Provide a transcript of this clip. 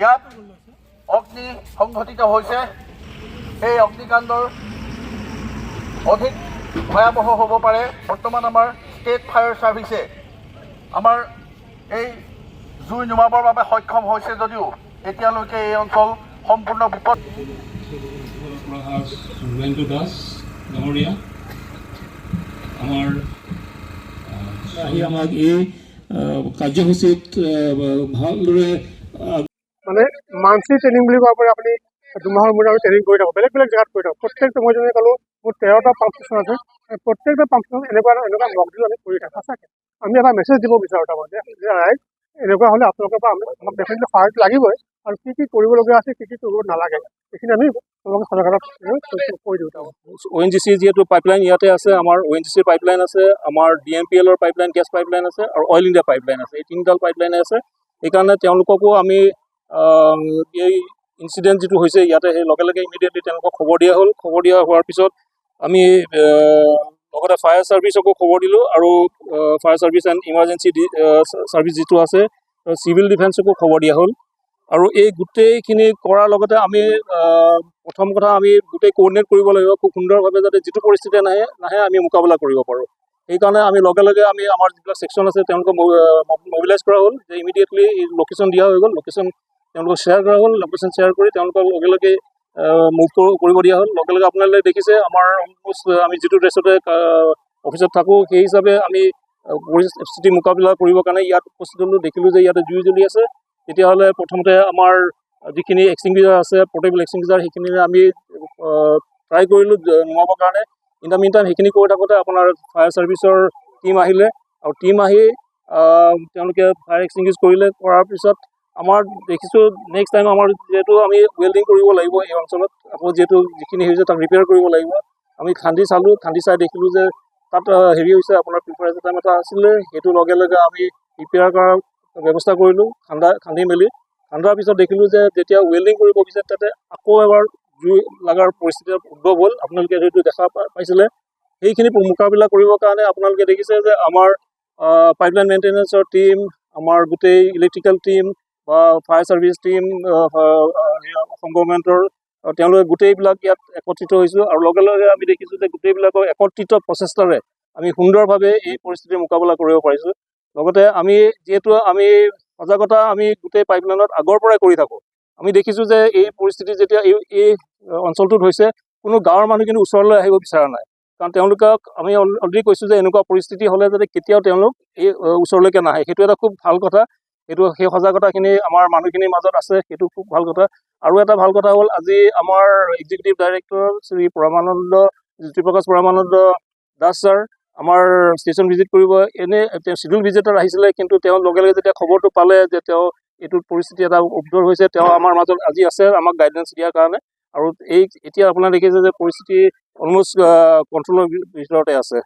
ইয়াত অগ্নি সংঘটিত হৈছে। এই অগ্নিকাণ্ডৰ অধিক ভয়াবহ হ'ব পাৰে। বৰ্তমান আমাৰ ষ্টেট ফায়াৰ ছাৰ্ভিচে আমাৰ এই জুই নুমাবৰ বাবে সক্ষম হৈছে যদিও এতিয়ালৈকে এই অঞ্চল সম্পূৰ্ণ বিপদ। আমাক এই কাৰ্যসূচীত ভালদৰে মানে মান্থলি ট্ৰেইনিং বুলি ক'ব পাৰে। আপুনি 2 মাহৰ মূৰত আমি ট্ৰেইনিং কৰি থাকোঁ, বেলেগ বেলেগ জেগাত কৰি থাকোঁ। প্ৰত্যেকটো মই যেনেকৈ ক'লোঁ মোৰ 13টা পাম্প ষ্টেচন আছে। প্ৰত্যেকটা পাম্প ষ্টেচন এনেকুৱা মকড্ৰিল আমি কৰি থাকোঁ। সঁচাকৈ আমি এটা মেছেজ দিব বিচাৰোঁ তাৰমানে যে ৰাইজ এনেকুৱা হ'লে আপোনালোকৰ পৰা আমাক ডেফিনেটলি সহায় লাগিবই, আৰু কি কি কৰিবলগীয়া আছে, কি কি কৰিব নালাগে, সেইখিনি আমি সজাগতা কৰি দিওঁ। ONGC যিহেতু পাইপলাইন ইয়াতে আছে, আমাৰ ONGC পাইপলাইন আছে, আমাৰ DMPLৰ পাইপলাইন, গেছ পাইপলাইন আছে, আৰু অইল ইণ্ডিয়া পাইপলাইন আছে। এই 3ডাল পাইপলাইনে আছে। সেইকাৰণে তেওঁলোককো আমি এই ইনচিডেণ্ট যিটো হৈছে ইয়াতে সেই লগে লগে ইমিডিয়েটলি তেওঁলোকক খবৰ দিয়া হ'ল। খবৰ দিয়া হোৱাৰ পিছত আমি লগতে ফায়াৰ ছাৰ্ভিচকো খবৰ দিলোঁ, আৰু fire service and emergency service যিটো আছে চিভিল ডিফেন্সকো খবৰ দিয়া হ'ল। আৰু এই গোটেইখিনি কৰাৰ লগতে আমি প্ৰথম কথা আমি গোটেই কোঅৰ্ডিনেট কৰিব লাগিব খুব সুন্দৰভাৱে, যাতে যিটো পৰিস্থিতি নাহে আমি মোকাবিলা কৰিব পাৰোঁ। সেইকাৰণে আমি লগে লগে আমি আমাৰ যিবিলাক ছেকশ্যন আছে তেওঁলোকক মবিলাইজ কৰা হ'ল, যে ইমিডিয়েটলি লোকেশ্যন দিয়া হৈ গ'ল। লোকেশ্যন তেওঁলোকক শ্বেয়াৰ কৰা হ'ল। লোকেশ্যন শ্বেয়াৰ কৰি তেওঁলোকক লগে লগে মুভ কৰিব দিয়া হ'ল। লগে লগে আপোনালোকে দেখিছে আমাৰ অলমষ্ট আমি যিটো ড্ৰেছতে অফিচত থাকোঁ সেই হিচাপে আমি পৰিস্থিতি মোকাবিলা কৰিবৰ কাৰণে ইয়াত উপস্থিত হ'লোঁ। দেখিলোঁ যে ইয়াতে জুই জ্বলি আছে। তেতিয়াহ'লে প্ৰথমতে আমাৰ যিখিনি এক্সটিংগুইজাৰ আছে, পৰ্টেবল এক্সটিংগুইজাৰ, সেইখিনি আমি ট্ৰাই কৰিলোঁ নুমাবৰ কাৰণে। ইন দ্য মিন টাইম সেইখিনি কৰি থাকোঁতে আপোনাৰ ফায়াৰ ছাৰ্ভিচৰ টীম আহিলে, আৰু টীম আহি তেওঁলোকে ফায়াৰ এক্সটিংগুইজ কৰিলে। কৰাৰ পিছত আমাৰ দেখিছোঁ নেক্সট টাইম আমাৰ যিহেতু আমি ৱেল্ডিং কৰিব লাগিব এই অঞ্চলত, আকৌ যিহেতু যিখিনি হৈছে তাক ৰিপেয়াৰ কৰিব লাগিব। আমি খান্দি চালোঁ, খান্দি চাই দেখিলোঁ যে তাত হেৰি হৈছে, আপোনাৰ প্ৰিফাৰেঞ্চ টাইম এটা আছিলে, সেইটো লগে লগে আমি ৰিপেয়াৰ কৰাৰ ব্যৱস্থা কৰিলোঁ। খান্দি মেলি খান্দাৰ পিছত দেখিলোঁ যে যেতিয়া ৱেল্ডিং কৰিব বিচাৰে তাতে আকৌ এবাৰ জুই লগাৰ পৰিস্থিতিৰ উদ্ভৱ হ'ল। আপোনালোকে সেইটো দেখা পাইছিলে। সেইখিনি মোকাবিলা কৰিবৰ কাৰণে আপোনালোকে দেখিছে যে আমাৰ পাইপলাইন মেইনটেনেঞ্চৰ টীম, আমাৰ গোটেই ইলেক্ট্ৰিকেল টীম বা ফায়াৰ ছাৰ্ভিচ টীম, অসম গভৰ্ণমেণ্টৰ তেওঁলোকে গোটেইবিলাক ইয়াত একত্ৰিত হৈছোঁ। আৰু লগে লগে আমি দেখিছোঁ যে গোটেইবিলাকৰ একত্ৰিত প্ৰচেষ্টাৰে আমি সুন্দৰভাৱে এই পৰিস্থিতিৰ মোকাবিলা কৰিব পাৰিছোঁ। লগতে আমি যিহেতু আমি সজাগতা আমি গোটেই পাইপলাইনত আগৰ পৰাই কৰি থাকোঁ। আমি দেখিছোঁ যে এই পৰিস্থিতি যেতিয়া এই অঞ্চলটোত হৈছে, কোনো গাঁৱৰ মানুহ কিন্তু ওচৰলৈ আহিব বিচৰা নাই। কাৰণ তেওঁলোকক আমি অলৰেডি কৈছোঁ যে এনেকুৱা পৰিস্থিতি হ'লে যাতে কেতিয়াও তেওঁলোক এই ওচৰলৈকে নাহে। সেইটো এটা খুব ভাল কথা। সেই সজাগতাখিনি আমাৰ মানুহখিনিৰ মাজত আছে, সেইটো খুব ভাল কথা। আৰু এটা ভাল কথা হ'ল, আজি আমাৰ এক্সিকিউটিভ ডাইৰেক্টৰ শ্ৰী জ্যোতিপ্ৰকাশ পৰমানন্দ দাস ছাৰ আমাৰ ষ্টেচন ভিজিট কৰিব। তেওঁ চিডিউল ভিজিটত আহিছিলে, কিন্তু তেওঁ লগে লগে যেতিয়া খবৰটো পালে যে তেওঁ এইটোত পৰিস্থিতি এটা উদ্ভৱ হৈছে, তেওঁ আমাৰ মাজত আজি আছে আমাক গাইডেঞ্চ দিয়াৰ কাৰণে। আৰু এতিয়া আপোনাৰ দেখিছে যে পৰিস্থিতি অলমষ্ট কণ্ট্ৰলৰ ভিতৰতে আছে।